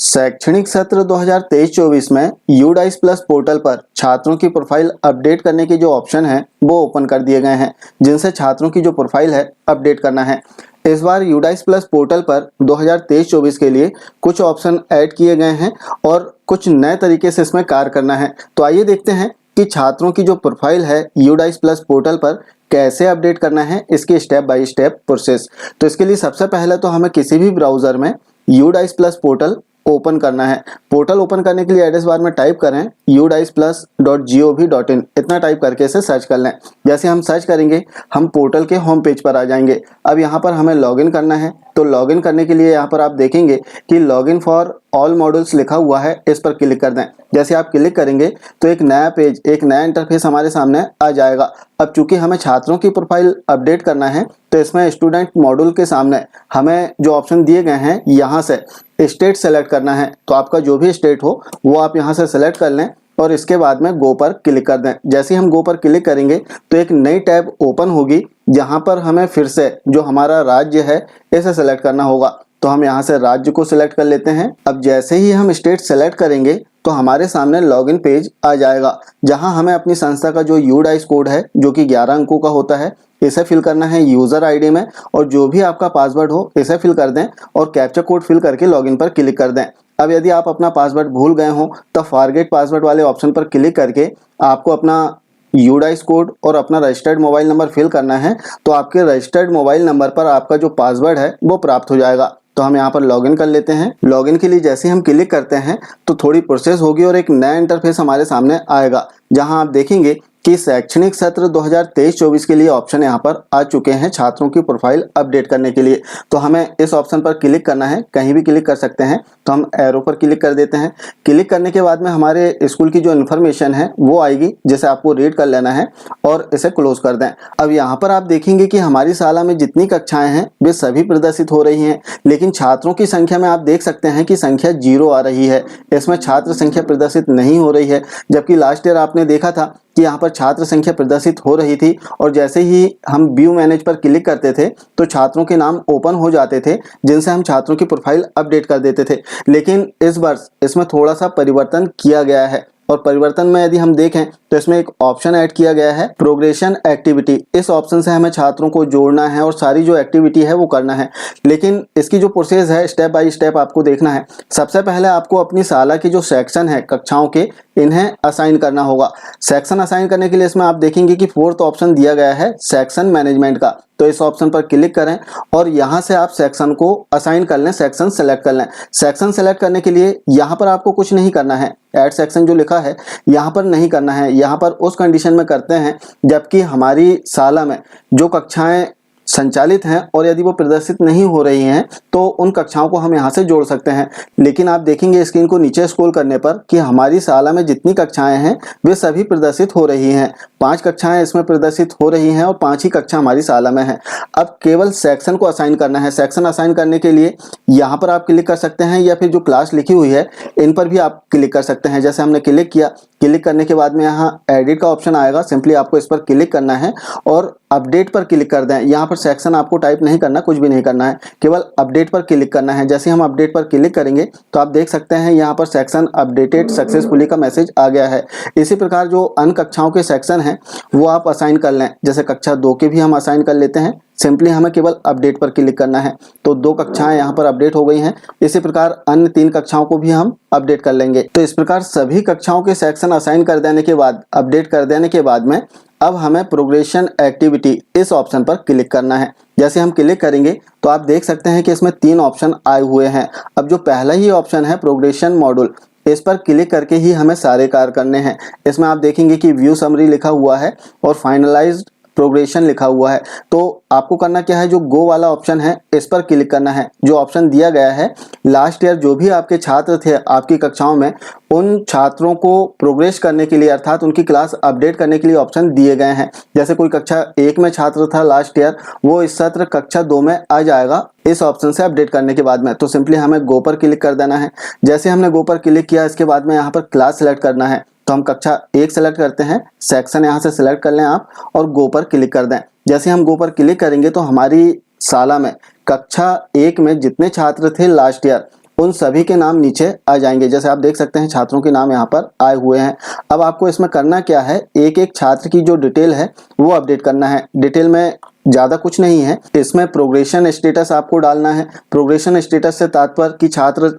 शैक्षणिक सत्र 2023-24 में यूडाइस प्लस पोर्टल पर छात्रों की प्रोफाइल अपडेट करने के जो ऑप्शन हैं वो ओपन कर दिए गए हैं, जिनसे छात्रों की जो प्रोफाइल है अपडेट करना है। इस बार यूडाइस प्लस पोर्टल पर 2023-24 के लिए कुछ ऑप्शन ऐड किए गए हैं और कुछ नए तरीके से इसमें कार्य करना है। तो आइए देखते हैं कि छात्रों की जो प्रोफाइल है यूडाइस प्लस पोर्टल पर कैसे अपडेट करना है, इसकी स्टेप बाय स्टेप प्रोसेस। तो इसके लिए सबसे पहले तो हमें किसी भी ब्राउजर में यूडाइस प्लस पोर्टल ओपन करना है। पोर्टल ओपन करने के लिए एड्रेस बार में टाइप करें udisplus.gov.in, इतना टाइप करके इसे सर्च कर लें। जैसे हम सर्च करेंगे हम पोर्टल के होम पेज पर आ जाएंगे। अब यहाँ पर हमें लॉगिन करना है, तो लॉगिन करने के लिए यहाँ पर आप देखेंगे कि लॉगिन फॉर ऑल मॉड्यूल्स लिखा हुआ है, इस पर क्लिक कर दें। जैसे आप क्लिक करेंगे तो एक नया पेज, एक नया इंटरफेस हमारे सामने आ जाएगा। अब चूंकि हमें छात्रों की प्रोफाइल अपडेट करना है तो इसमें स्टूडेंट मॉड्यूल के सामने हमें जो ऑप्शन दिए गए हैं यहाँ से स्टेट सेलेक्ट करना है। तो आपका जो भी स्टेट हो वो आप यहाँ से सेलेक्ट कर लें और इसके बाद में गो पर क्लिक कर दें। जैसे हम गो पर क्लिक करेंगे तो एक नई टैब ओपन होगी, जहाँ पर हमें फिर से जो हमारा राज्य है इसे सेलेक्ट करना होगा। तो हम यहाँ से राज्य को सिलेक्ट कर लेते हैं। अब जैसे ही हम स्टेट सेलेक्ट करेंगे तो हमारे सामने लॉगिन पेज आ जाएगा, जहां हमें अपनी संस्था का जो यूडाइस कोड है जो कि 11 अंकों का होता है इसे फिल करना है यूजर आईडी में, और जो भी आपका पासवर्ड हो इसे फिल कर दें और कैप्चा कोड फिल करके लॉगिन पर क्लिक कर दें। अब यदि आप अपना पासवर्ड भूल गए हो तो फॉरगेट पासवर्ड वाले ऑप्शन पर क्लिक करके आपको अपना यूडाइस कोड और अपना रजिस्टर्ड मोबाइल नंबर फिल करना है। तो आपके रजिस्टर्ड मोबाइल नंबर पर आपका जो पासवर्ड है वो प्राप्त हो जाएगा। तो हम यहाँ पर लॉगिन कर लेते हैं। लॉगिन के लिए जैसे हम क्लिक करते हैं तो थोड़ी प्रोसेस होगी और एक नया इंटरफेस हमारे सामने आएगा, जहां आप देखेंगे कि शैक्षणिक सत्र 2023-24 के लिए ऑप्शन यहाँ पर आ चुके हैं छात्रों की प्रोफाइल अपडेट करने के लिए। तो हमें इस ऑप्शन पर क्लिक करना है, कहीं भी क्लिक कर सकते हैं। तो हम एरो पर क्लिक कर देते हैं। क्लिक करने के बाद में हमारे स्कूल की जो इन्फॉर्मेशन है वो आएगी, जिसे आपको रीड कर लेना है और इसे क्लोज कर दें। अब यहाँ पर आप देखेंगे कि हमारी शाला में जितनी कक्षाएं हैं वे सभी प्रदर्शित हो रही हैं, लेकिन छात्रों की संख्या में आप देख सकते हैं कि संख्या 0 आ रही है। इसमें छात्र संख्या प्रदर्शित नहीं हो रही है, जबकि लास्ट ईयर आपने देखा था कि यहाँ पर छात्र संख्या प्रदर्शित हो रही थी और जैसे ही हम व्यू मैनेज पर क्लिक करते थे तो छात्रों के नाम ओपन हो जाते थे, जिनसे हम छात्रों की प्रोफाइल अपडेट कर देते थे। लेकिन इस वर्ष इसमें थोड़ा सा परिवर्तन किया गया है, और परिवर्तन में यदि हम देखें तो इसमें एक ऑप्शन ऐड किया गया है प्रोग्रेशन एक्टिविटी। इस ऑप्शन से हमें छात्रों को जोड़ना है और सारी जो एक्टिविटी है वो करना है। लेकिन इसकी जो प्रोसेस है स्टेप बाय स्टेप आपको देखना है। सबसे पहले आपको अपनी शाला की जो सेक्शन है कक्षाओं के, इन्हें असाइन करना होगा। सेक्शन असाइन करने के लिए इसमें आप देखेंगे कि 4th ऑप्शन दिया गया है सेक्शन मैनेजमेंट का। तो इस ऑप्शन पर क्लिक करें और यहाँ से आप सेक्शन को असाइन कर लें, सेक्शन सेलेक्ट कर लें। सेक्शन सेलेक्ट करने के लिए यहाँ पर आपको कुछ नहीं करना है, ऐड सेक्शन जो लिखा है यहाँ पर नहीं करना है। यहाँ पर उस कंडीशन में करते हैं जबकि हमारी शाला में जो कक्षाएं संचालित हैं और यदि वो प्रदर्शित नहीं हो रही हैं तो उन कक्षाओं को हम यहाँ से जोड़ सकते हैं। लेकिन आप देखेंगे स्क्रीन को नीचे स्क्रॉल करने पर कि हमारी शाला में जितनी कक्षाएं हैं वे सभी प्रदर्शित हो रही हैं। 5 कक्षाएं इसमें प्रदर्शित हो रही हैं और 5 ही कक्षा हमारी शाला में है। अब केवल सेक्शन को असाइन करना है। सेक्शन असाइन करने के लिए यहाँ पर आप क्लिक कर सकते हैं या फिर जो क्लास लिखी हुई है इन पर भी आप क्लिक कर सकते हैं। जैसे हमने क्लिक किया, क्लिक करने के बाद में यहाँ एडिट का ऑप्शन आएगा, सिंपली आपको इस पर क्लिक करना है और अपडेट पर क्लिक कर दें। यहाँ पर सेक्शन आपको टाइप नहीं करना, कुछ भी नहीं करना है, केवल अपडेट पर क्लिक करना है। जैसे हम अपडेट पर क्लिक करेंगे तो आप देख सकते हैं यहाँ पर सेक्शन अपडेटेड सक्सेसफुली का मैसेज आ गया है। इसी प्रकार जो अन्य कक्षाओं के सेक्शन हैं वो आप असाइन कर लें। जैसे कक्षा 2 के भी हम असाइन कर लेते हैं, सिंपली हमें केवल अपडेट पर क्लिक करना है। तो 2 कक्षाएं यहाँ पर अपडेट हो गई हैं। इसी प्रकार अन्य 3 कक्षाओं को भी हम अपडेट कर लेंगे। तो इस प्रकार सभी कक्षाओं के सेक्शन असाइन कर देने के बाद, अपडेट कर देने के बाद में अब हमें प्रोग्रेशन एक्टिविटी इस ऑप्शन पर क्लिक करना है। जैसे हम क्लिक करेंगे तो आप देख सकते हैं कि इसमें 3 ऑप्शन आए हुए हैं। अब जो पहला ही ऑप्शन है प्रोग्रेशन मॉड्यूल, इस पर क्लिक करके ही हमें सारे कार्य करने हैं। इसमें आप देखेंगे कि व्यू समरी लिखा हुआ है और फाइनलाइज्ड प्रोग्रेशन लिखा हुआ है। तो आपको करना क्या है, जो गो वाला ऑप्शन है इस पर क्लिक करना है। जो ऑप्शन दिया गया है लास्ट ईयर जो भी आपके छात्र थे आपकी कक्षाओं में, उन छात्रों को प्रोग्रेस करने के लिए अर्थात उनकी क्लास अपडेट करने के लिए ऑप्शन दिए गए हैं। जैसे कोई कक्षा 1 में छात्र था लास्ट ईयर, वो इस सत्र कक्षा 2 में आ जाएगा इस ऑप्शन से अपडेट करने के बाद में। तो सिंपली हमें गो पर क्लिक कर देना है। जैसे हमने गो पर क्लिक किया, इसके बाद में यहाँ पर क्लास सेलेक्ट करना है। तो हम कक्षा 1 सेलेक्ट करते हैं, सेक्शन यहाँ से सिलेक्ट कर लें आप और गो पर क्लिक कर दें। जैसे हम गो पर क्लिक करेंगे तो हमारी शाला में कक्षा 1 में जितने छात्र थे लास्ट ईयर उन सभी के नाम नीचे आ जाएंगे। जैसे आप देख सकते हैं छात्रों के नाम यहाँ पर आए हुए हैं। अब आपको इसमें करना क्या है, एक एक छात्र की जो डिटेल है वो अपडेट करना है। डिटेल में ज़्यादा कुछ नहीं है, इसमें प्रोग्रेशन स्टेटस आपको डालना है। प्रोग्रेशन स्टेटस से तात्पर्य कि छात्र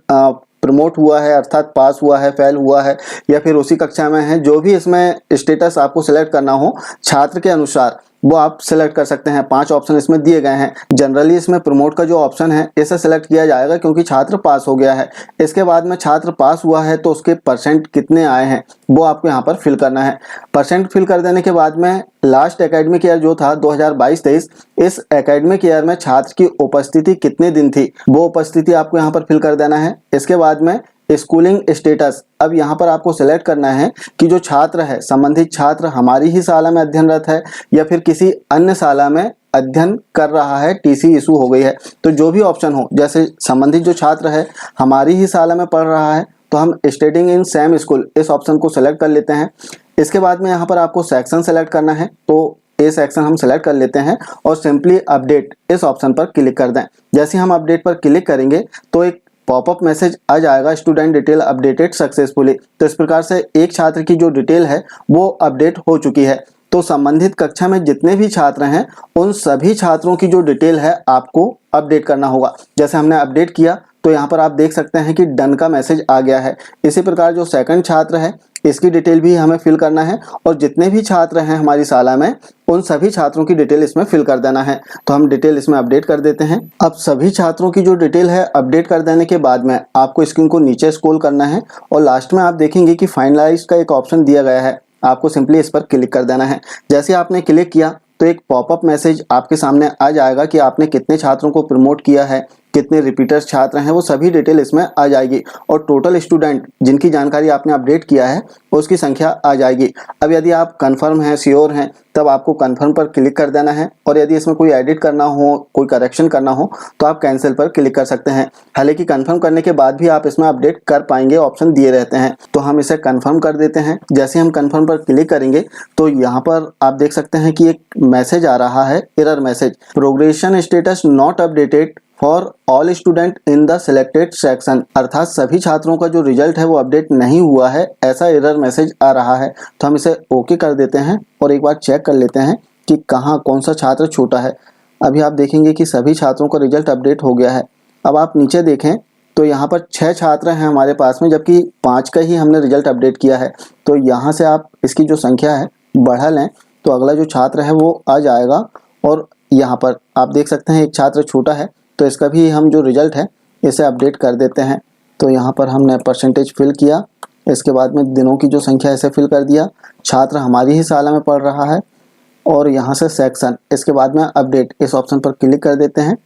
प्रमोट हुआ है अर्थात पास हुआ है, फेल हुआ है या फिर उसी कक्षा में है, जो भी इसमें स्टेटस आपको सिलेक्ट करना हो छात्र के अनुसार वो आप सिलेक्ट कर सकते हैं। 5 ऑप्शन इसमें दिए गए हैं। जनरली इसमें प्रमोट का जो ऑप्शन है इसे सिलेक्ट किया जाएगा क्योंकि छात्र पास हो गया है। इसके बाद में छात्र पास हुआ है तो उसके परसेंट कितने आए हैं वो आपको यहाँ पर फिल करना है। परसेंट फिल कर देने के बाद में लास्ट एकेडमिक ईयर जो था 2022-23, इस एकेडमिक ईयर में छात्र की उपस्थिति कितने दिन थी वो उपस्थिति आपको यहाँ पर फिल कर देना है। इसके बाद में स्कूलिंग स्टेटस, अब यहाँ पर आपको सिलेक्ट करना है कि जो छात्र है, संबंधित छात्र हमारी ही शाला में अध्ययनरत है या फिर किसी अन्य शाला में अध्ययन कर रहा है, टीसी इशू हो गई है। तो जो भी ऑप्शन हो, जैसे संबंधित जो छात्र है हमारी ही शाला में पढ़ रहा है तो हम स्टडिंग इन सेम स्कूल इस ऑप्शन को सिलेक्ट कर लेते हैं। इसके बाद में यहाँ पर आपको सेक्शन सेलेक्ट करना है, तो ए सेक्शन हम सेलेक्ट कर लेते हैं और सिंपली अपडेट इस ऑप्शन पर क्लिक कर दें। जैसे हम अपडेट पर क्लिक करेंगे तो एक पॉपअप मैसेज आ जाएगा, स्टूडेंट डिटेल अपडेटेड सक्सेसफुली। तो इस प्रकार से एक छात्र की जो डिटेल है वो अपडेट हो चुकी है। तो संबंधित कक्षा में जितने भी छात्र हैं उन सभी छात्रों की जो डिटेल है आपको अपडेट करना होगा। जैसे हमने अपडेट किया तो यहाँ पर आप देख सकते हैं कि डन का मैसेज आ गया है। इसी प्रकार जो सेकंड छात्र है इसकी डिटेल भी हमें फिल करना है और जितने भी छात्र हैं हमारी शाला में उन सभी छात्रों की डिटेल इसमें फिल कर देना है। तो हम डिटेल इसमें अपडेट कर देते हैं। अब सभी छात्रों की जो डिटेल है अपडेट कर देने के बाद में आपको स्क्रीन को नीचे स्क्रॉल करना है और लास्ट में आप देखेंगे कि फाइनलाइज का एक ऑप्शन दिया गया है, आपको सिंपली इस पर क्लिक कर देना है। जैसे आपने क्लिक किया तो एक पॉपअप मैसेज आपके सामने आ जाएगा कि आपने कितने छात्रों को प्रमोट किया है, कितने रिपीटर्स छात्र हैं, वो सभी डिटेल इसमें आ जाएगी और टोटल स्टूडेंट जिनकी जानकारी आपने अपडेट किया है उसकी संख्या आ जाएगी। अब यदि आप कंफर्म हैं, श्योर हैं, तब आपको कंफर्म पर क्लिक कर देना है और यदि इसमें कोई एडिट करना हो, कोई करेक्शन करना हो तो आप कैंसिल पर क्लिक कर सकते हैं। हालांकि कंफर्म करने के बाद भी आप इसमें अपडेट कर पाएंगे, ऑप्शन दिए रहते हैं। तो हम इसे कंफर्म कर देते हैं। जैसे हम कंफर्म पर क्लिक करेंगे तो यहाँ पर आप देख सकते हैं कि एक मैसेज आ रहा है, error message, progression status not updated for all student in the selected section, अर्थात सभी छात्रों का जो रिजल्ट है वो अपडेट नहीं हुआ है, ऐसा एरर मैसेज आ रहा है। तो हम इसे ओके कर देते हैं और एक बार चेक कर लेते हैं कि कहाँ कौन सा छात्र छोटा है। अभी आप देखेंगे कि सभी छात्रों का रिजल्ट अपडेट हो गया है। अब आप नीचे देखें तो यहाँ पर 6 छात्र हैं हमारे पास में, जबकि 5 का ही हमने रिजल्ट अपडेट किया है। तो यहाँ से आप इसकी जो संख्या है बढ़ा लें तो अगला जो छात्र है वो आ जाएगा और यहाँ पर आप देख सकते हैं एक छात्र छोटा है तो इसका भी हम जो रिजल्ट है इसे अपडेट कर देते हैं। तो यहाँ पर हमने परसेंटेज फिल किया, इसके बाद में दिनों की जो संख्या इसे फिल कर दिया, छात्र हमारी ही शाला में पढ़ रहा है और यहाँ से सेक्शन, इसके बाद में अपडेट इस ऑप्शन पर क्लिक कर देते हैं।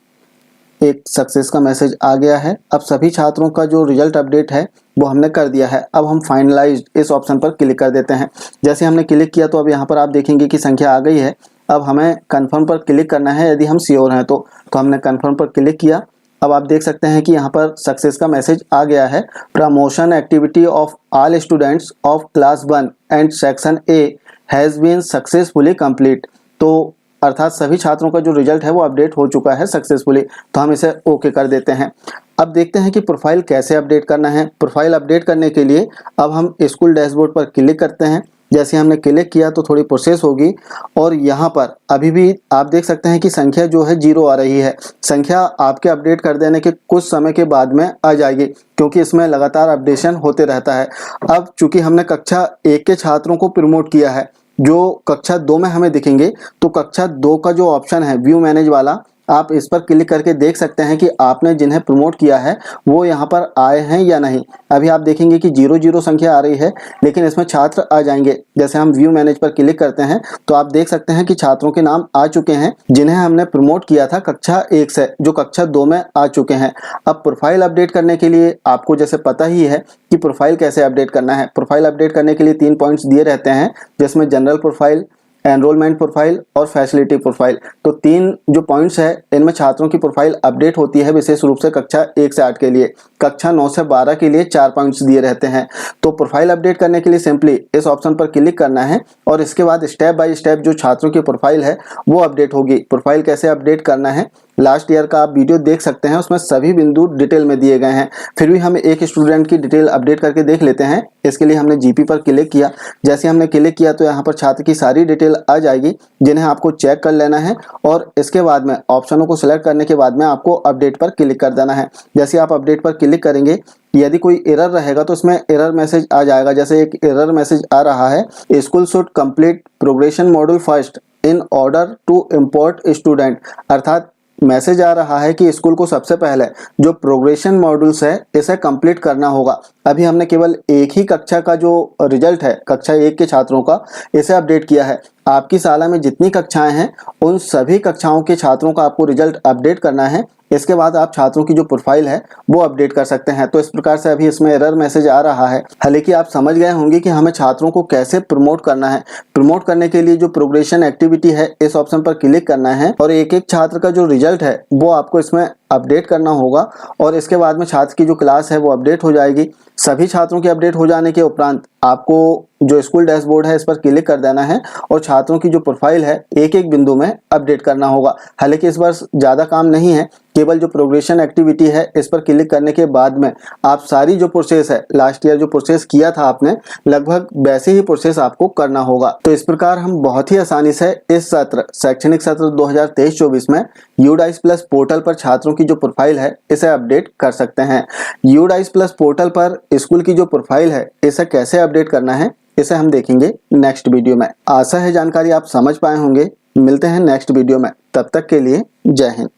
एक सक्सेस का मैसेज आ गया है। अब सभी छात्रों का जो रिजल्ट अपडेट है वो हमने कर दिया है। अब हम फाइनलाइज्ड इस ऑप्शन पर क्लिक कर देते हैं। जैसे हमने क्लिक किया तो अब यहाँ पर आप देखेंगे कि संख्या आ गई है। अब हमें कंफर्म पर क्लिक करना है यदि हम श्योर हैं तो हमने कंफर्म पर क्लिक किया। अब आप देख सकते हैं कि यहाँ पर सक्सेस का मैसेज आ गया है, promotion activity of all students of class 1 and section A has been successfully complete. तो अर्थात सभी छात्रों का जो रिजल्ट है वो अपडेट हो चुका है सक्सेसफुली। तो हम इसे ओके कर देते हैं। अब देखते हैं कि प्रोफाइल कैसे अपडेट करना है। प्रोफाइल अपडेट करने के लिए अब हम स्कूल डैशबोर्ड पर क्लिक करते हैं। जैसे हमने क्लिक किया तो थोड़ी प्रोसेस होगी और यहाँ पर अभी भी आप देख सकते हैं कि संख्या जो है 0 आ रही है। संख्या आपके अपडेट कर देने के कुछ समय के बाद में आ जाएगी क्योंकि इसमें लगातार अपडेशन होते रहता है। अब चूंकि हमने कक्षा 1 के छात्रों को प्रमोट किया है जो कक्षा 2 में हमें दिखेंगे, तो कक्षा 2 का जो ऑप्शन है व्यू मैनेज वाला, आप इस पर क्लिक करके देख सकते हैं कि आपने जिन्हें प्रमोट किया है वो यहाँ पर आए हैं या नहीं। अभी आप देखेंगे कि 0 संख्या आ रही है लेकिन इसमें छात्र आ जाएंगे। जैसे हम व्यू मैनेज पर क्लिक करते हैं तो आप देख सकते हैं कि छात्रों के नाम आ चुके हैं जिन्हें हमने प्रमोट किया था कक्षा 1 से, जो कक्षा 2 में आ चुके हैं। अब प्रोफाइल अपडेट करने के लिए आपको जैसे पता ही है कि प्रोफाइल कैसे अपडेट करना है। प्रोफाइल अपडेट करने के लिए 3 पॉइंट्स दिए रहते हैं जिसमें जनरल प्रोफाइल, एनरोलमेंट प्रोफाइल और फैसिलिटी प्रोफाइल। तो 3 जो पॉइंट्स है, इनमें छात्रों की प्रोफाइल अपडेट होती है विशेष रूप से कक्षा 1 से 8 के लिए। कक्षा 9 से 12 के लिए 4 पॉइंट्स दिए रहते हैं। तो प्रोफाइल अपडेट करने के लिए सिंपली इस ऑप्शन पर क्लिक करना है और इसके बाद स्टेप बाय स्टेप जो छात्रों की प्रोफाइल है वो अपडेट होगी। प्रोफाइल कैसे अपडेट करना है, लास्ट ईयर का आप वीडियो देख सकते हैं, उसमें सभी बिंदु डिटेल में दिए गए हैं। फिर भी हम एक स्टूडेंट की डिटेल अपडेट करके देख लेते हैं। इसके लिए हमने जीपी पर क्लिक किया। जैसे हमने क्लिक किया तो यहाँ पर छात्र की सारी डिटेल आ जाएगी, जिन्हें आपको चेक कर लेना है और इसके बाद में ऑप्शनों को सिलेक्ट करने के बाद में आपको अपडेट पर क्लिक कर देना है। जैसे आप अपडेट पर क्लिक करेंगे, यदि कोई एरर रहेगा तो उसमें एरर मैसेज आ जाएगा। जैसे एक एरर मैसेज आ रहा है, school should complete progression module first in order to import student. अर्थात मैसेज आ रहा है कि स्कूल को सबसे पहले जो प्रोग्रेशन मॉड्यूल्स है इसे कंप्लीट करना होगा। अभी हमने केवल एक ही कक्षा का जो रिजल्ट है कक्षा 1 के छात्रों का, इसे अपडेट किया है। आपकी शाला में जितनी कक्षाएं हैं उन सभी कक्षाओं के छात्रों का आपको रिजल्ट अपडेट करना है। इसके बाद आप छात्रों की जो प्रोफाइल है वो अपडेट कर सकते हैं। तो इस प्रकार से अभी इसमें एरर मैसेज आ रहा है। हालांकि आप समझ गए होंगे कि हमें छात्रों को कैसे प्रमोट करना है। प्रमोट करने के लिए जो प्रोग्रेशन एक्टिविटी है इस ऑप्शन पर क्लिक करना है और एक एक छात्र का जो रिजल्ट है वो आपको इसमें अपडेट करना होगा और इसके बाद में छात्र की जो क्लास है वो अपडेट हो जाएगी। सभी छात्रों के अपडेट हो जाने के उपरांत आपको जो स्कूल डैशबोर्ड है इस पर क्लिक कर देना है और छात्रों की जो प्रोफाइल है एक एक बिंदु में अपडेट करना होगा। हालांकि इस बार ज़्यादा काम नहीं है, केवल जो प्रोग्रेशन एक्टिविटी है इस पर क्लिक करने के बाद में आप सारी जो प्रोसेस है, लास्ट ईयर जो प्रोसेस किया था आपने, लगभग वैसे ही प्रोसेस आपको करना होगा। तो इस प्रकार हम बहुत ही आसानी से इस सत्र शैक्षणिक सत्र 2023-24 में यूडाइस प्लस पोर्टल पर छात्रों की जो प्रोफाइल है इसे अपडेट कर सकते हैं। यूडाइस प्लस पोर्टल पर स्कूल की जो प्रोफाइल है इसे कैसे अपडेट करना है इसे हम देखेंगे नेक्स्ट वीडियो में। आशा है जानकारी आप समझ पाए होंगे। मिलते हैं नेक्स्ट वीडियो में, तब तक के लिए जय हिंद।